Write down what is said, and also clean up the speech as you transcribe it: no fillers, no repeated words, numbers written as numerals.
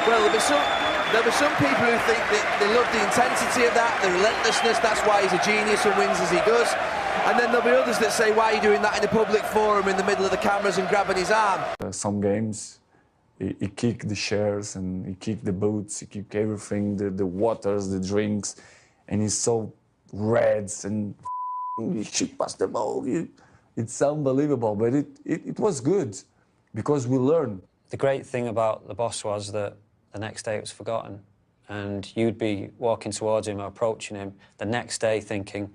Well, there'll be some people who think that they love the intensity of that, the relentlessness, that's why he's a genius and wins as he does. And then there'll be others that say, why are you doing that in a public forum in the middle of the cameras and grabbing his arm? Some games, he kicked the chairs and he kicked the boots, he kicked everything, the waters, the drinks, and he's so red and you should pass the ball. It's unbelievable, but it was good because we learned. The great thing about the boss was that the next day it was forgotten, and you'd be walking towards him or approaching him the next day thinking,